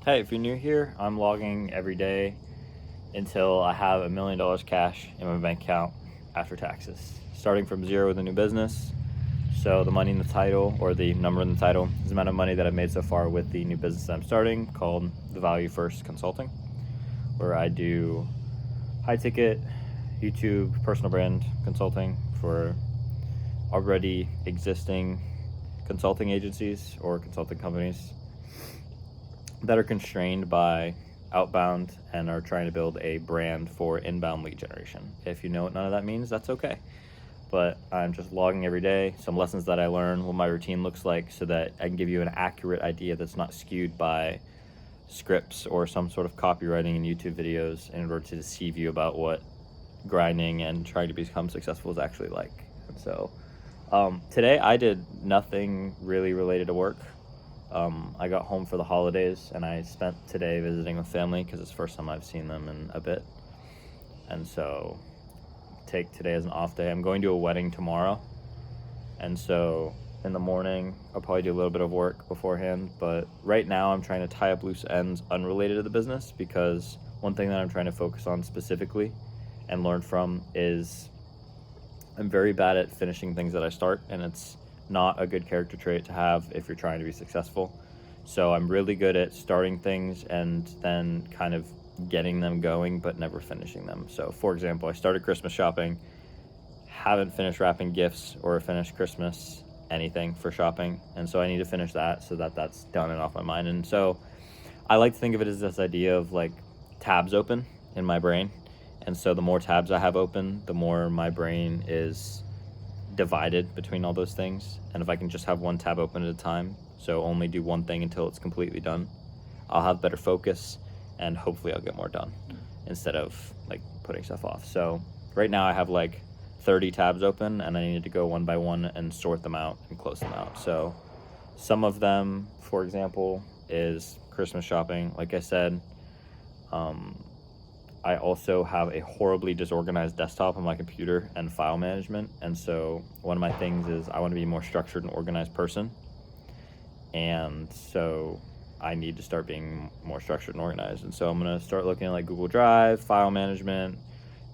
Hey, if you're new here, I'm logging every day until I have $1 million cash in my bank account after taxes. Starting from zero with a new business. So the money in the title, or the number in the title, is the amount of money that I've made so far with the new business that I'm starting called the Value First Consulting, where I do high ticket YouTube personal brand consulting for already existing consulting agencies or consulting companies that are constrained by outbound and are trying to build a brand for inbound lead generation. If you know what none of that means, that's okay. But I'm just logging every day, some lessons that I learn, what my routine looks like, so that I can give you an accurate idea that's not skewed by scripts or some sort of copywriting in YouTube videos in order to deceive you about what grinding and trying to become successful is actually like. And so today I did nothing really related to work. I got home for the holidays and I spent today visiting with family because it's the first time I've seen them in a bit. And so take today as an off day. I'm going to a wedding tomorrow. And so in the morning, I'll probably do a little bit of work beforehand. But right now I'm trying to tie up loose ends unrelated to the business, because one thing that I'm trying to focus on specifically and learn from is I'm very bad at finishing things that I start, and it's not a good character trait to have if you're trying to be successful. So I'm really good at starting things and then kind of getting them going but never finishing them. So for example, I started Christmas shopping, haven't finished wrapping gifts or finished Christmas anything for shopping, and so I need to finish that so that that's done and off my mind. And so I like to think of it as this idea of like tabs open in my brain, and so the more tabs I have open, the more my brain is divided between all those things. And if I can just have one tab open at a time, so only do one thing until it's completely done, I'll have better focus and hopefully I'll get more done instead of like putting stuff off. So right now I have like 30 tabs open and I need to go one by one and sort them out and close them out. So some of them, for example, is Christmas shopping. Like I said, I also have a horribly disorganized desktop on my computer and file management. And so one of my things is I want to be a more structured and organized person. And so I need to start being more structured and organized. And so I'm going to start looking at like Google Drive, file management,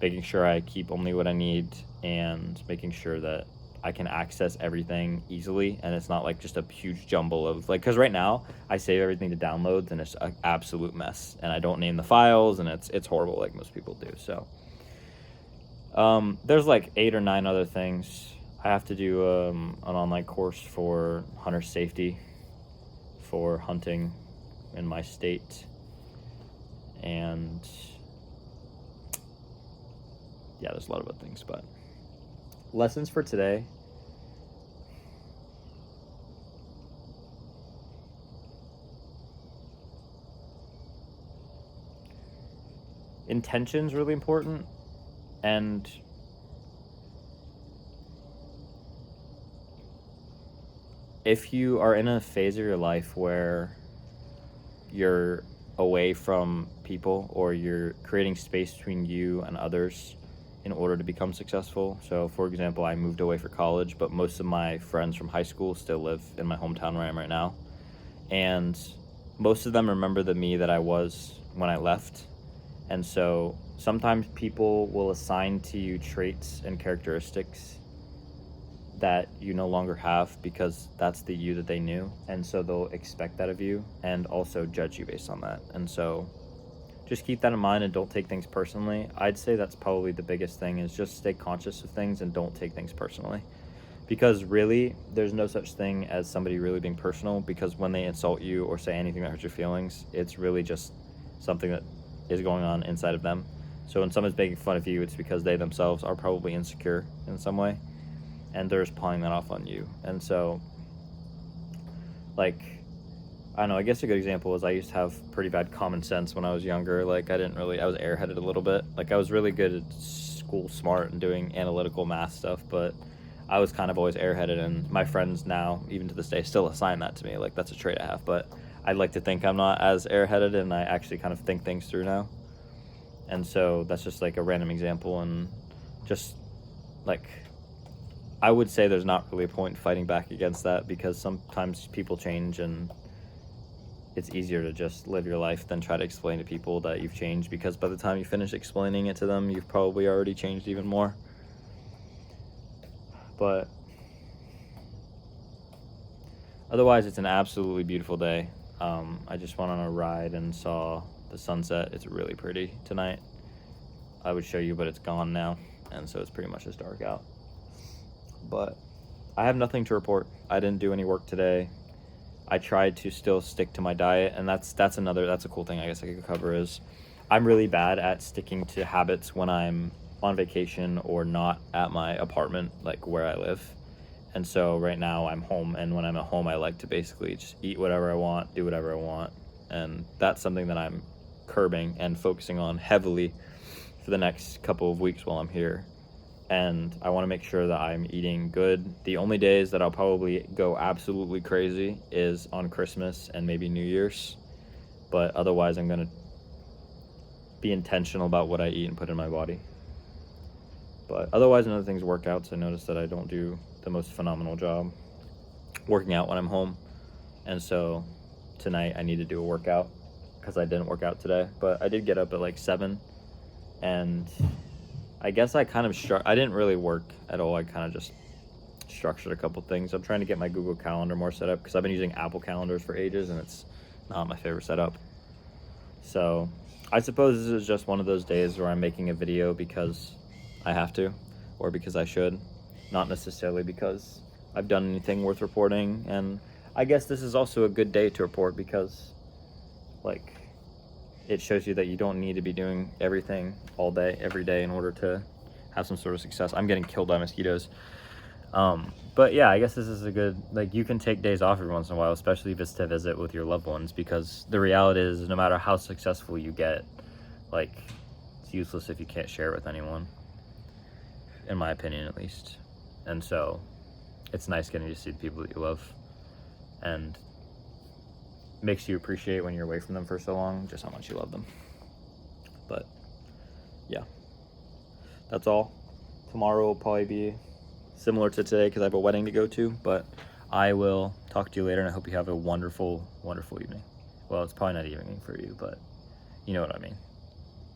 making sure I keep only what I need, and making sure that I can access everything easily, and it's not like just a huge jumble of like, because right now I save everything to downloads and it's an absolute mess, and I don't name the files, and it's horrible like most people do. So there's like 8 or 9 other things. I have to do an online course for hunter safety for hunting in my state, and yeah, there's a lot of other things. But lessons for today: intention's really important, and if you are in a phase of your life where you're away from people or you're creating space between you and others in order to become successful. So for example, I moved away for college, but most of my friends from high school still live in my hometown where I am right now. And most of them remember the me that I was when I left. And so sometimes people will assign to you traits and characteristics that you no longer have because that's the you that they knew. And so they'll expect that of you and also judge you based on that. And so just keep that in mind and don't take things personally. I'd say that's probably the biggest thing, is just stay conscious of things and don't take things personally. Because really, there's no such thing as somebody really being personal, because when they insult you or say anything that hurts your feelings, it's really just something that is going on inside of them. So when someone's making fun of you, it's because they themselves are probably insecure in some way, and they're just pawning that off on you. And so, like, I don't know, I guess a good example is I used to have pretty bad common sense when I was younger. Like, I was airheaded a little bit. Like, I was really good at school smart and doing analytical math stuff, but I was kind of always airheaded, and my friends now, even to this day, still assign that to me. Like, that's a trait I have, but I'd like to think I'm not as airheaded, and I actually kind of think things through now. And so that's just like a random example, and just like, I would say there's not really a point in fighting back against that, because sometimes people change and it's easier to just live your life than try to explain to people that you've changed, because by the time you finish explaining it to them, you've probably already changed even more. But otherwise, it's an absolutely beautiful day. I just went on a ride and saw the sunset. It's really pretty tonight. I would show you, but it's gone now, and so it's pretty much just dark out. But I have nothing to report. I didn't do any work today. I tried to still stick to my diet, and that's a cool thing I guess I could cover is I'm really bad at sticking to habits when I'm on vacation or not at my apartment, like where I live. And so right now I'm home, and when I'm at home, I like to basically just eat whatever I want, do whatever I want. And that's something that I'm curbing and focusing on heavily for the next couple of weeks while I'm here. And I want to make sure that I'm eating good. The only days that I'll probably go absolutely crazy is on Christmas and maybe New Year's. But otherwise, I'm going to be intentional about what I eat and put in my body. But otherwise, another thing's workouts. I noticed that I don't do the most phenomenal job working out when I'm home. And so tonight I need to do a workout because I didn't work out today. But I did get up at like 7, and I guess I kind of I didn't really work at all. I kind of just structured a couple things. I'm trying to get my Google Calendar more set up because I've been using Apple calendars for ages, and it's not my favorite setup. So I suppose this is just one of those days where I'm making a video because I have to, or because I should, not necessarily because I've done anything worth reporting. And I guess this is also a good day to report because, like, it shows you that you don't need to be doing everything all day, every day in order to have some sort of success. I'm getting killed by mosquitoes. But yeah, I guess this is a good, like, you can take days off every once in a while, especially if it's to visit with your loved ones, because the reality is no matter how successful you get, like, it's useless if you can't share it with anyone, in my opinion at least. And so it's nice getting to see the people that you love, and makes you appreciate when you're away from them for so long just how much you love them. But yeah, that's all. Tomorrow will probably be similar to today because I have a wedding to go to, but I will talk to you later, and I hope you have a wonderful, wonderful evening. Well, it's probably not evening for you, but you know what I mean.